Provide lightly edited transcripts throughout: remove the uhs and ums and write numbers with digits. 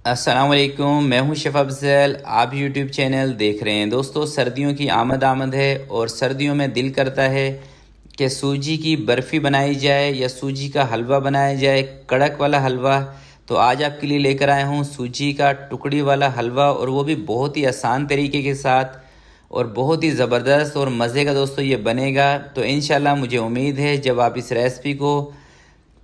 अस्सलाम वालेकुम, मैं हूं शेफ़ अफ़ज़ल। आप यूट्यूब चैनल देख रहे हैं। दोस्तों, सर्दियों की आमद है और सर्दियों में दिल करता है कि सूजी की बर्फ़ी बनाई जाए या सूजी का हलवा बनाया जाए, कड़क वाला हलवा। तो आज आपके लिए लेकर आया हूं सूजी का टुकड़ी वाला हलवा, और वो भी बहुत ही आसान तरीके के साथ और बहुत ही ज़बरदस्त और मज़े का दोस्तों ये बनेगा। तो इंशाल्लाह मुझे उम्मीद है जब आप इस रेसिपी को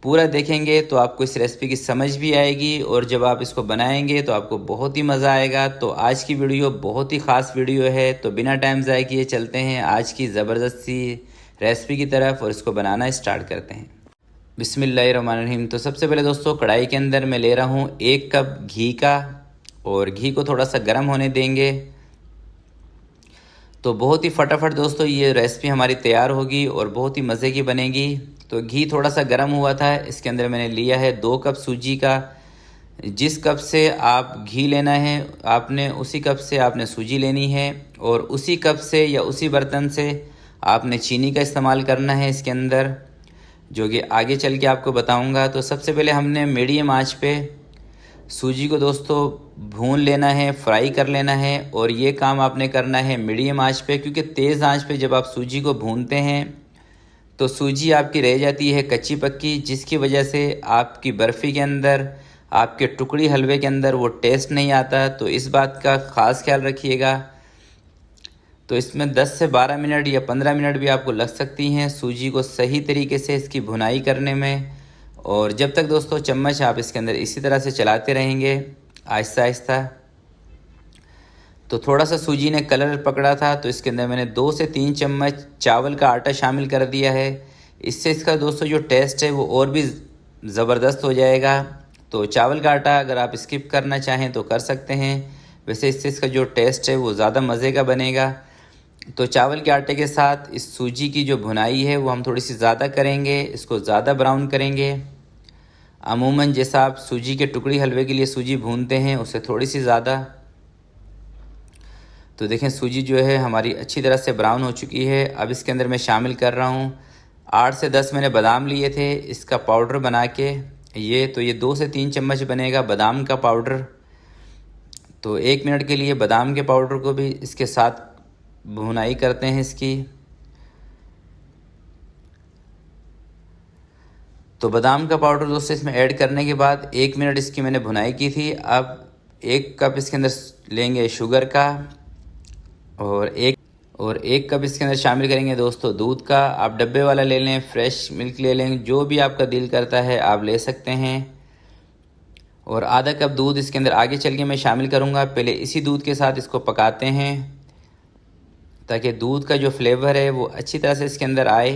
पूरा देखेंगे तो आपको इस रेसिपी की समझ भी आएगी, और जब आप इसको बनाएंगे तो आपको बहुत ही मज़ा आएगा। तो आज की वीडियो बहुत ही ख़ास वीडियो है, तो बिना टाइम ज़ाय किए चलते हैं आज की ज़बरदस्त सी रेसिपी की तरफ और इसको बनाना स्टार्ट करते हैं। बिस्मिल्लाहिर्रहमानिर्रहीम। तो सबसे पहले दोस्तों कढ़ाई के अंदर मैं ले रहा हूँ 1 कप घी का, और घी को थोड़ा सा गर्म होने देंगे। तो बहुत ही फटाफट दोस्तों ये रेसिपी हमारी तैयार होगी और बहुत ही मज़े की बनेगी। तो घी थोड़ा सा गर्म हुआ था, इसके अंदर मैंने लिया है 2 कप सूजी का। जिस कप से आप घी लेना है आपने, उसी कप से आपने सूजी लेनी है, और उसी कप से या उसी बर्तन से आपने चीनी का इस्तेमाल करना है इसके अंदर, जो कि आगे चल के आपको बताऊंगा। तो सबसे पहले हमने मीडियम आंच पे सूजी को दोस्तों भून लेना है, फ्राई कर लेना है, और ये काम आपने करना है मीडियम आंच पे, क्योंकि तेज़ आंच पे जब आप सूजी को भूनते हैं तो सूजी आपकी रह जाती है कच्ची पक्की, जिसकी वजह से आपकी बर्फ़ी के अंदर, आपके टुकड़ी हलवे के अंदर वो टेस्ट नहीं आता। तो इस बात का ख़ास ख्याल रखिएगा। तो इसमें 10 से 12 मिनट या 15 मिनट भी आपको लग सकती हैं सूजी को सही तरीके से इसकी भुनाई करने में। और जब तक दोस्तों चम्मच आप इसके अंदर इसी तरह से चलाते रहेंगे आहिस्ता आहिस्ता। तो थोड़ा सा सूजी ने कलर पकड़ा था, तो इसके अंदर मैंने 2 से 3 चम्मच चावल का आटा शामिल कर दिया है। इससे इसका दोस्तों जो टेस्ट है वो और भी ज़बरदस्त हो जाएगा। तो चावल का आटा अगर आप स्किप करना चाहें तो कर सकते हैं, वैसे इससे इसका जो टेस्ट है वो ज़्यादा मज़े का बनेगा। तो चावल के आटे के साथ इस सूजी की जो भुनाई है वो हम थोड़ी सी ज़्यादा करेंगे, इसको ज़्यादा ब्राउन करेंगे। अमूमन जैसा आप सूजी के टुकड़ी हलवे के लिए सूजी भूनते हैं उससे थोड़ी सी ज़्यादा। तो देखें सूजी जो है हमारी अच्छी तरह से ब्राउन हो चुकी है। अब इसके अंदर मैं शामिल कर रहा हूँ 8 से 10 मैंने बादाम लिए थे इसका पाउडर बना के। ये 2 से 3 चम्मच बनेगा बादाम का पाउडर। तो 1 मिनट के लिए बादाम के पाउडर को भी इसके साथ भुनाई करते हैं इसकी। तो बादाम का पाउडर दोस्तों इसमें ऐड करने के बाद 1 मिनट इसकी मैंने भुनाई की थी। अब 1 कप इसके अंदर लेंगे शुगर का, और एक कप इसके अंदर शामिल करेंगे दोस्तों दूध का। आप डब्बे वाला ले लें, फ्रेश मिल्क ले लें, जो भी आपका दिल करता है आप ले सकते हैं। और आधा कप दूध इसके अंदर आगे चल के मैं शामिल करूँगा। पहले इसी दूध के साथ इसको पकाते हैं ताकि दूध का जो फ्लेवर है वो अच्छी तरह से इसके अंदर आए।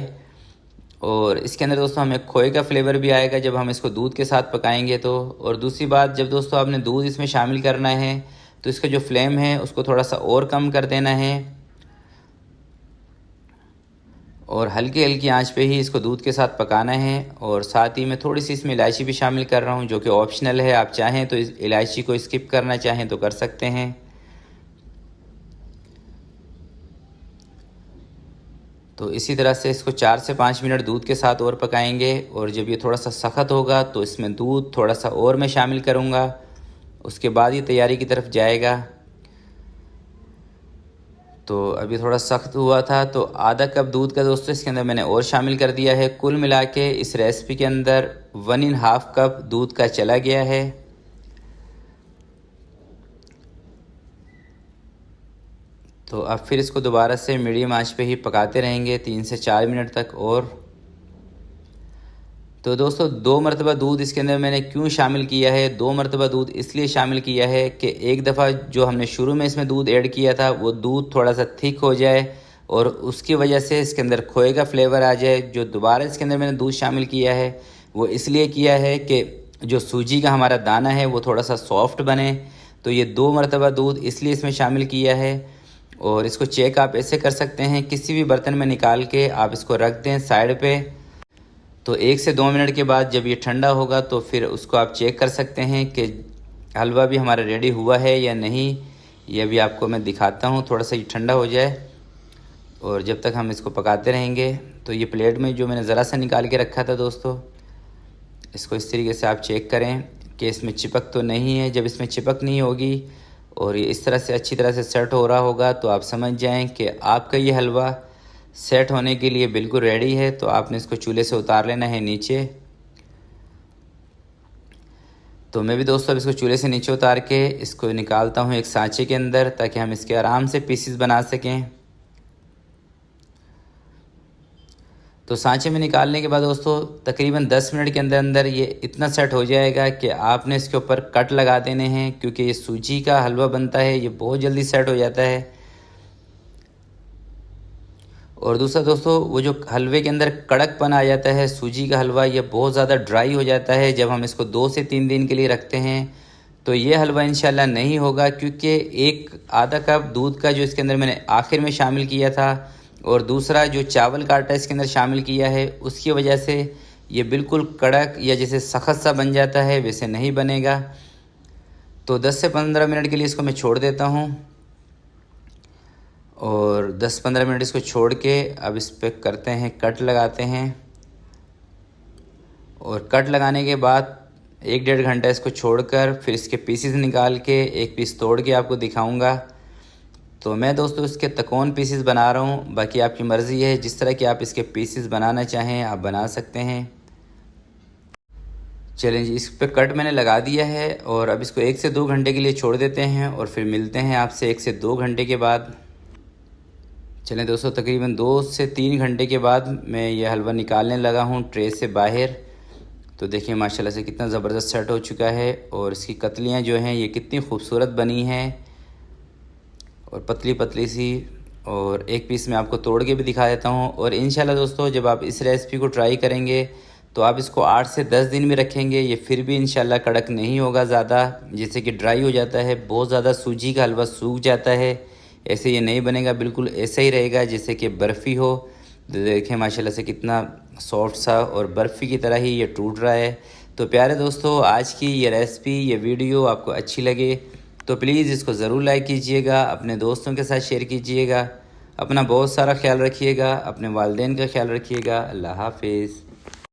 और इसके अंदर दोस्तों हमें खोए का फ्लेवर भी आएगा जब हम इसको दूध के साथ पकाएंगे तो। और दूसरी बात, जब दोस्तों आपने दूध इसमें शामिल करना है तो इसका जो फ्लेम है उसको थोड़ा सा और कम कर देना है, और हल्की हल्की आंच पे ही इसको दूध के साथ पकाना है। और साथ ही मैं थोड़ी सी इसमें इलायची भी शामिल कर रहा हूँ, जो कि ऑप्शनल है। आप चाहें तो इस इलायची को स्किप करना चाहें तो कर सकते हैं। तो इसी तरह से इसको 4 से 5 मिनट दूध के साथ और पकाएंगे। और जब ये थोड़ा सा सख्त होगा तो इसमें दूध थोड़ा सा और मैं शामिल करूँगा, उसके बाद ये तैयारी की तरफ जाएगा। तो अभी थोड़ा सख्त हुआ था, तो आधा कप दूध का दोस्तों इसके अंदर मैंने और शामिल कर दिया है। कुल मिला के इस रेसिपी के अंदर 1.5 कप दूध का चला गया है। तो अब फिर इसको दोबारा से मीडियम आंच पे ही पकाते रहेंगे 3 से 4 मिनट तक। और तो दोस्तों 2 मरतबा दूध इसके अंदर मैंने क्यों शामिल किया है, 2 मरतबा दूध इसलिए शामिल किया है कि एक दफ़ा जो हमने शुरू में इसमें दूध ऐड किया था वो दूध थोड़ा सा थिक हो जाए, और उसकी वजह से इसके अंदर खोए का फ्लेवर आ जाए। जो दोबारा इसके अंदर मैंने दूध शामिल किया है वो इसलिए किया है कि जो सूजी का हमारा दाना है वो थोड़ा सा सॉफ्ट बने। तो ये 2 मरतबा दूध इसलिए इसमें शामिल किया है। और इसको चेक आप ऐसे कर सकते हैं, किसी भी बर्तन में निकाल के आप इसको रख दें साइड पे। तो 1 से 2 मिनट के बाद जब ये ठंडा होगा तो फिर उसको आप चेक कर सकते हैं कि हलवा भी हमारा रेडी हुआ है या नहीं। ये भी आपको मैं दिखाता हूँ, थोड़ा सा ये ठंडा हो जाए और जब तक हम इसको पकाते रहेंगे। तो ये प्लेट में जो मैंने ज़रा सा निकाल के रखा था दोस्तों, इसको इस तरीके से आप चेक करें। कि इसमें चिपक तो नहीं है। जब इसमें चिपक नहीं होगी और ये इस तरह से अच्छी तरह से सेट हो रहा होगा तो आप समझ जाएं कि आपका ये हलवा सेट होने के लिए बिल्कुल रेडी है। तो आपने इसको चूल्हे से उतार लेना है नीचे। तो मैं भी दोस्तों अब इसको चूल्हे से नीचे उतार के इसको निकालता हूँ एक सांचे के अंदर, ताकि हम इसके आराम से पीसीस बना सकें। तो सांचे में निकालने के बाद दोस्तों तकरीबन 10 मिनट के अंदर अंदर ये इतना सेट हो जाएगा कि आपने इसके ऊपर कट लगा देने हैं, क्योंकि ये सूजी का हलवा बनता है, ये बहुत जल्दी सेट हो जाता है। और दूसरा दोस्तों, वो जो हलवे के अंदर कड़कपन आ जाता है सूजी का हलवा, ये बहुत ज़्यादा ड्राई हो जाता है जब हम इसको 2 से 3 दिन के लिए रखते हैं। तो ये हलवा इंशाल्लाह नहीं होगा, क्योंकि एक आधा कप दूध का जो इसके अंदर मैंने आखिर में शामिल किया था और दूसरा जो चावल का आटा इसके अंदर शामिल किया है, उसकी वजह से ये बिल्कुल कड़क या जैसे सख्त सा बन जाता है, वैसे नहीं बनेगा। तो 10 से 15 मिनट के लिए इसको मैं छोड़ देता हूँ और 10-15 मिनट इसको छोड़ के अब इस पर करते हैं कट लगाते हैं। और कट लगाने के बाद 1-1.5 घंटा इसको छोड़कर फिर इसके पीसेस निकाल के एक पीस तोड़ के आपको दिखाऊंगा। तो मैं दोस्तों इसके तकोन पीसेस बना रहा हूँ, बाकी आपकी मर्ज़ी है, जिस तरह कि आप इसके पीसेस बनाना चाहें आप बना सकते हैं। चलें जी, इस पर कट मैंने लगा दिया है और अब इसको 1 से 2 घंटे के लिए छोड़ देते हैं और फिर मिलते हैं आपसे 1 से 2 घंटे के बाद। चलें दोस्तों, तकरीबन 2 से 3 घंटे के बाद मैं ये हलवा निकालने लगा हूँ ट्रे से बाहर। तो देखिए माशाल्लाह से कितना ज़बरदस्त सेट हो चुका है और इसकी कतलियाँ जो हैं ये कितनी खूबसूरत बनी हैं और पतली पतली सी। और एक पीस मैं आपको तोड़ के भी दिखा देता हूँ। और इंशाल्लाह दोस्तों जब आप इस रेसिपी को ट्राई करेंगे तो आप इसको 8 से 10 दिन में रखेंगे, ये फिर भी इंशाल्लाह कड़क नहीं होगा ज़्यादा, जैसे कि ड्राई हो जाता है, बहुत ज़्यादा सूजी का हलवा सूख जाता है, ऐसे ये नहीं बनेगा, बिल्कुल ऐसा ही रहेगा जैसे कि बर्फ़ी हो। देखें माशाल्लाह से कितना सॉफ्ट सा और बर्फ़ी की तरह ही ये टूट रहा है। तो प्यारे दोस्तों, आज की ये रेसिपी, ये वीडियो आपको अच्छी लगे तो प्लीज़ इसको ज़रूर लाइक कीजिएगा, अपने दोस्तों के साथ शेयर कीजिएगा। अपना बहुत सारा ख्याल रखिएगा, अपने वालिदैन का ख्याल रखिएगा। अल्लाह हाफिज़।